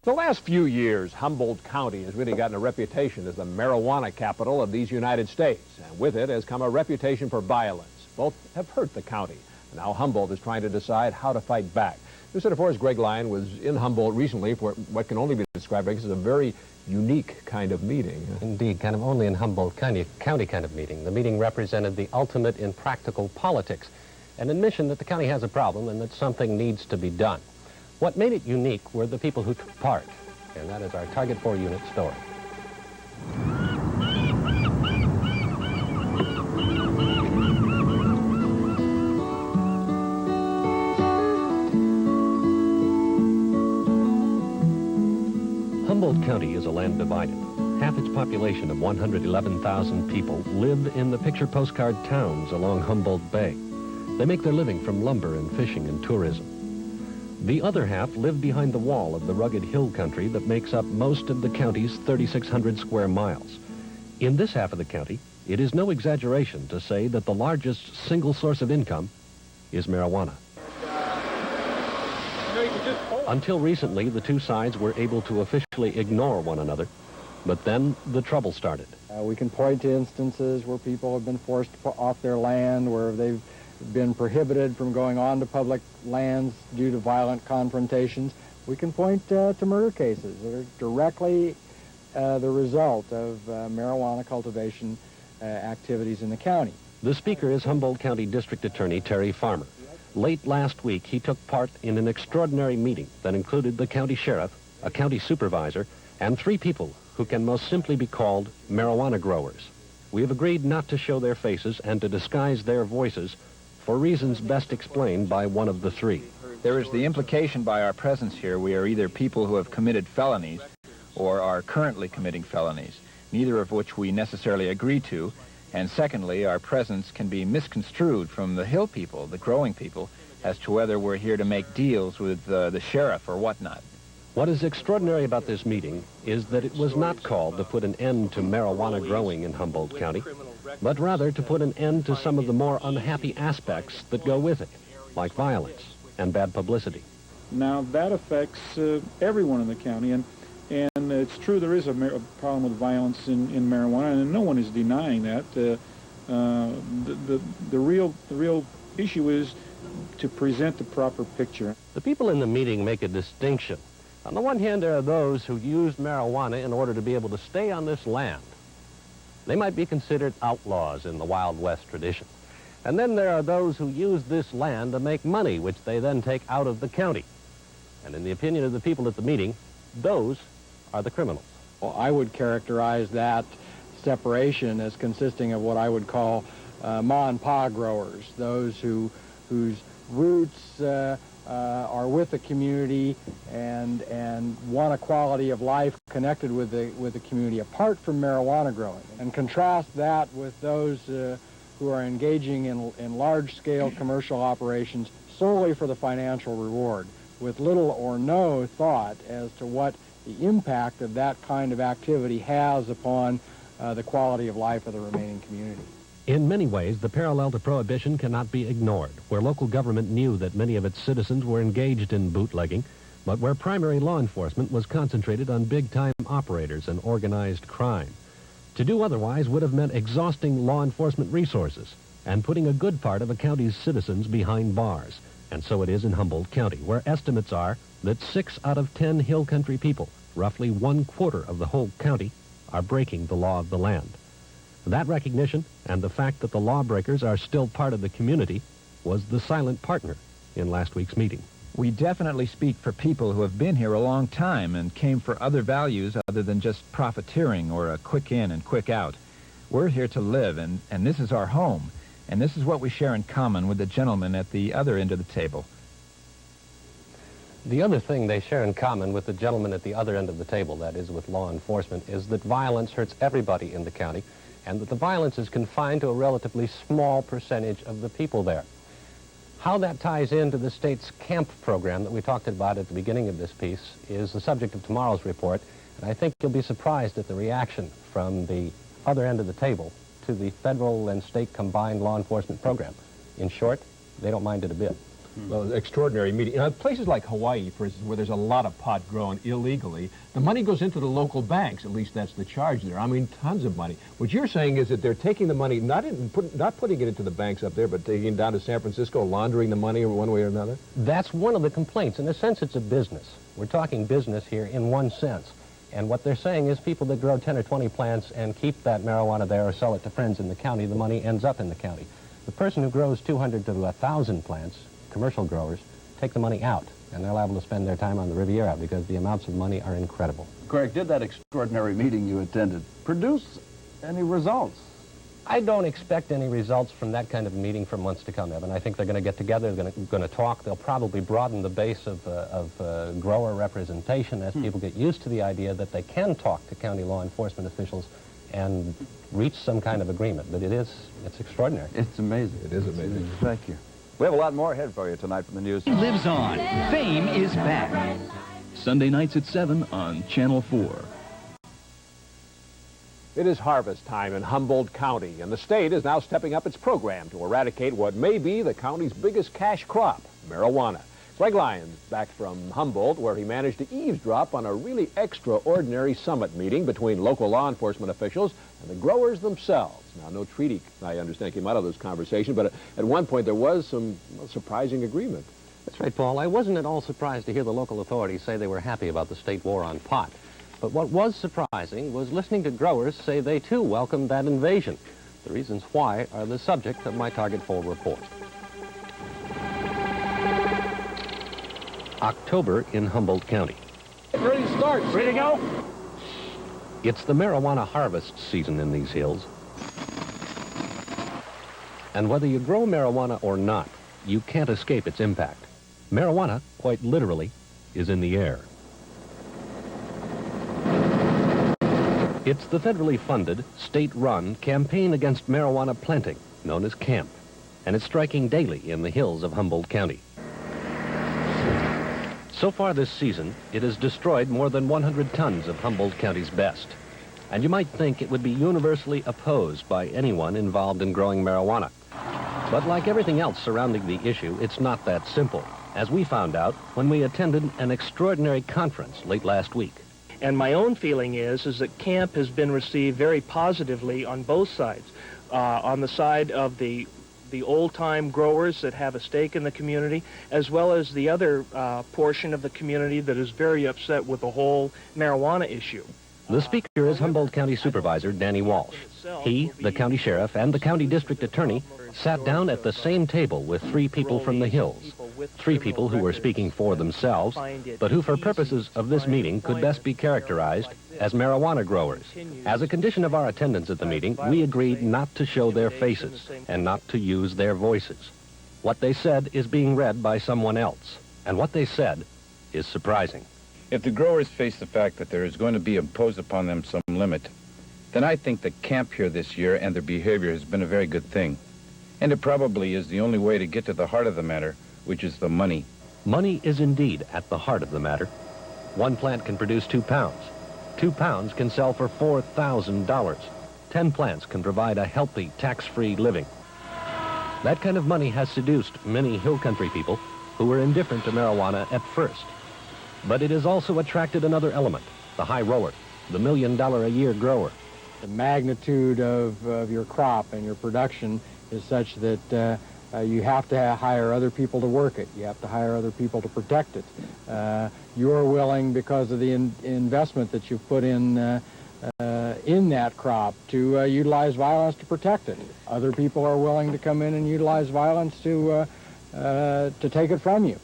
The last few years, Humboldt County has really gotten a reputation as the marijuana capital of these United States. And with it has come a reputation for violence. Both have hurt the county. And now Humboldt is trying to decide how to fight back. Newscenter 4's Greg Lyon was in Humboldt recently for what can only be described as a very unique kind of meeting. Indeed, kind of only in Humboldt County kind of meeting. The meeting represented the ultimate in practical politics, an admission that the county has a problem and that something needs to be done. What made it unique were the people who took part, and that is our Target 4 unit story. Humboldt County is a land divided. Half its population of 111,000 people live in the picture postcard towns along Humboldt Bay. They make their living from lumber and fishing and tourism. The other half live behind the wall of the rugged hill country that makes up most of the county's 3,600 square miles. In this half of the county, it is no exaggeration to say that the largest single source of income is marijuana. Until recently, the two sides were able to officially ignore one another, but then the trouble started. We can point to instances where people have been forced off their land, where they've been prohibited from going on to public lands due to violent confrontations. We can point to murder cases that are directly the result of marijuana cultivation activities in the county. The speaker is Humboldt County District Attorney Terry Farmer. Late last week, he took part in an extraordinary meeting that included the county sheriff, a county supervisor, and 3 people who can most simply be called marijuana growers. We have agreed not to show their faces and to disguise their voices for reasons best explained by one of the 3. There is the implication by our presence here we are either people who have committed felonies or are currently committing felonies, neither of which we necessarily agree to. And secondly, our presence can be misconstrued from the hill people, the growing people, as to whether we're here to make deals with the sheriff or whatnot. What is extraordinary about this meeting is that it was not called to put an end to marijuana growing in Humboldt County, but rather to put an end to some of the more unhappy aspects that go with it, like violence and bad publicity. Now, that affects everyone in the county, and it's true there is a problem with violence in marijuana, and no one is denying that. The real issue is to present the proper picture. The people in the meeting make a distinction. On the one hand, there are those who use marijuana in order to be able to stay on this land. They might be considered outlaws in the Wild West tradition. And then there are those who use this land to make money, which they then take out of the county. And in the opinion of the people at the meeting, those are the criminals. Well, I would characterize that separation as consisting of what I would call ma and pa growers, those whose roots are with the community and want a quality of life connected with the community apart from marijuana growing. And contrast that with those who are engaging in large-scale commercial operations solely for the financial reward, with little or no thought as to what the impact of that kind of activity has upon the quality of life of the remaining community. In many ways, the parallel to prohibition cannot be ignored, where local government knew that many of its citizens were engaged in bootlegging, but where primary law enforcement was concentrated on big-time operators and organized crime. To do otherwise would have meant exhausting law enforcement resources and putting a good part of a county's citizens behind bars. And so it is in Humboldt County, where estimates are that 6 out of 10 hill country people, roughly 1/4 of the whole county, are breaking the law of the land. That recognition and the fact that the lawbreakers are still part of the community was the silent partner in last week's meeting. We definitely speak for people who have been here a long time and came for other values other than just profiteering or a quick in and quick out. We're here to live, and this is our home, and this is what we share in common with the gentleman at the other end of the table. The other thing they share in common with the gentleman at the other end of the table, that is with law enforcement, is that violence hurts everybody in the county, and that the violence is confined to a relatively small percentage of the people there. How that ties into the state's camp program that we talked about at the beginning of this piece is the subject of tomorrow's report, and I think you'll be surprised at the reaction from the other end of the table to the federal and state combined law enforcement program. In short, they don't mind it a bit. Well, extraordinary meeting. Places like Hawaii, for instance, where there's a lot of pot grown illegally, the money goes into the local banks. At least that's the charge there. I mean, tons of money. What you're saying is that they're taking the money, not putting it into the banks up there, but taking it down to San Francisco, laundering the money one way or another? That's one of the complaints. In a sense, it's a business. We're talking business here in one sense. And what they're saying is people that grow 10 or 20 plants and keep that marijuana there or sell it to friends in the county, the money ends up in the county. The person who grows 200 to 1,000 plants, commercial growers, take the money out, and they're liable to spend their time on the Riviera because the amounts of money are incredible. Greg, did that extraordinary meeting you attended produce any results? I don't expect any results from that kind of meeting for months to come, Evan. I think they're going to get together, they're going to talk. They'll probably broaden the base of grower representation as people get used to the idea that they can talk to county law enforcement officials and reach some kind of agreement. But it's extraordinary. It's amazing. It is amazing. Thank you. We have a lot more ahead for you tonight from the news. Lives on. Fame is back. Sunday nights at 7 on Channel 4. It is harvest time in Humboldt County, and the state is now stepping up its program to eradicate what may be the county's biggest cash crop, marijuana. Greg Lyons back from Humboldt, where he managed to eavesdrop on a really extraordinary summit meeting between local law enforcement officials and the growers themselves. Now, no treaty, I understand, came out of this conversation, but at one point there was some surprising agreement. That's right, Paul. I wasn't at all surprised to hear the local authorities say they were happy about the state war on pot. But what was surprising was listening to growers say they, too, welcomed that invasion. The reasons why are the subject of my Target 4 report. October in Humboldt County. Ready to start. Ready to go? It's the marijuana harvest season in these hills. And whether you grow marijuana or not, you can't escape its impact. Marijuana, quite literally, is in the air. It's the federally funded, state-run campaign against marijuana planting, known as CAMP, and it's striking daily in the hills of Humboldt County. So far this season, it has destroyed more than 100 tons of Humboldt County's best. And you might think it would be universally opposed by anyone involved in growing marijuana. But like everything else surrounding the issue, it's not that simple, as we found out when we attended an extraordinary conference late last week. And my own feeling is that CAMP has been received very positively on both sides. On the side of the old-time growers that have a stake in the community, as well as the other portion of the community that is very upset with the whole marijuana issue. The speaker is Humboldt County Supervisor Danny Walsh. He, the county sheriff, and the county district attorney sat down at the same table with 3 people from the hills. 3 people who were speaking for themselves, but who for purposes of this meeting could best be characterized as marijuana growers. As a condition of our attendance at the meeting, we agreed not to show their faces and not to use their voices. What they said is being read by someone else, and what they said is surprising. If the growers face the fact that there is going to be imposed upon them some limit, then I think the camp here this year and their behavior has been a very good thing. And it probably is the only way to get to the heart of the matter, which is the money. Money is indeed at the heart of the matter. 1 plant can produce 2 pounds. 2 pounds can sell for $4,000. 10 plants can provide a healthy, tax-free living. That kind of money has seduced many hill country people who were indifferent to marijuana at first. But it has also attracted another element, the high roller, the $1 million a year grower. The magnitude of your crop and your production is such that you have to hire other people to work it. You have to hire other people to protect it. You're willing, because of the investment that you've put in that crop, to utilize violence to protect it. Other people are willing to come in and utilize violence to take it from you.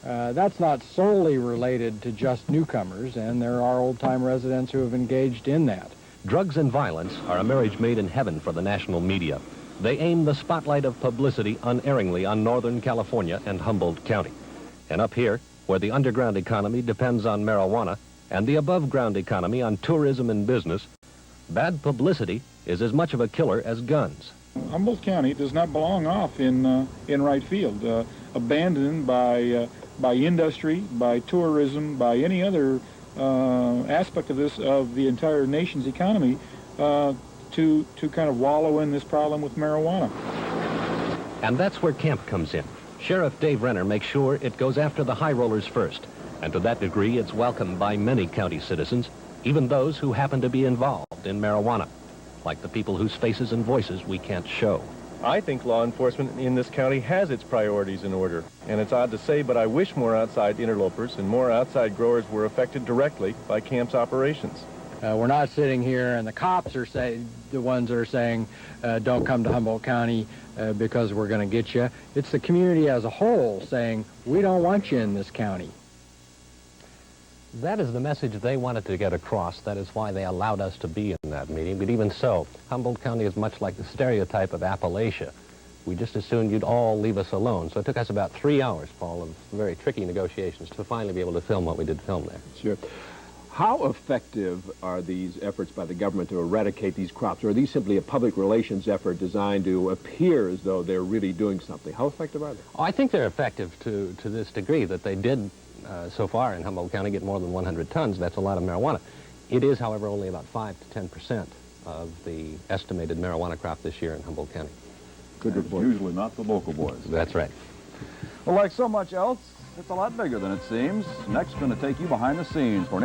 That's not solely related to just newcomers, and there are old-time residents who have engaged in that. Drugs and violence are a marriage made in heaven for the national media. They aim the spotlight of publicity unerringly on Northern California and Humboldt County. And up here, where the underground economy depends on marijuana and the above-ground economy on tourism and business, bad publicity is as much of a killer as guns. Humboldt County does not belong off in right field, abandoned by industry, by tourism, by any other aspect of the entire nation's economy, to kind of wallow in this problem with marijuana. And that's where CAMP comes in. Sheriff Dave Renner makes sure it goes after the high rollers first, and to that degree it's welcomed by many county citizens, even those who happen to be involved in marijuana, like the people whose faces and voices we can't show. I think law enforcement in this county has its priorities in order. And it's odd to say, but I wish more outside interlopers and more outside growers were affected directly by camp's operations. We're not sitting here and the cops are the ones that are saying, don't come to Humboldt County because we're going to get you. It's the community as a whole saying, we don't want you in this county. That is the message they wanted to get across. That is why they allowed us to be in that meeting. But even so, Humboldt County is much like the stereotype of Appalachia. We just assumed you'd all leave us alone. So it took us about 3 hours, Paul, of very tricky negotiations to finally be able to film what we did film there. Sure. How effective are these efforts by the government to eradicate these crops? Or are these simply a public relations effort designed to appear as though they're really doing something? How effective are they? Oh, I think they're effective to this degree that they did so far in Humboldt County get more than 100 tons. That's a lot of marijuana. It is, however, only about 5 to 10% of the estimated marijuana crop this year in Humboldt County. Good report. Usually not the local boys. That's right. Well, like so much else, it's a lot bigger than it seems. Next, going to take you behind the scenes for an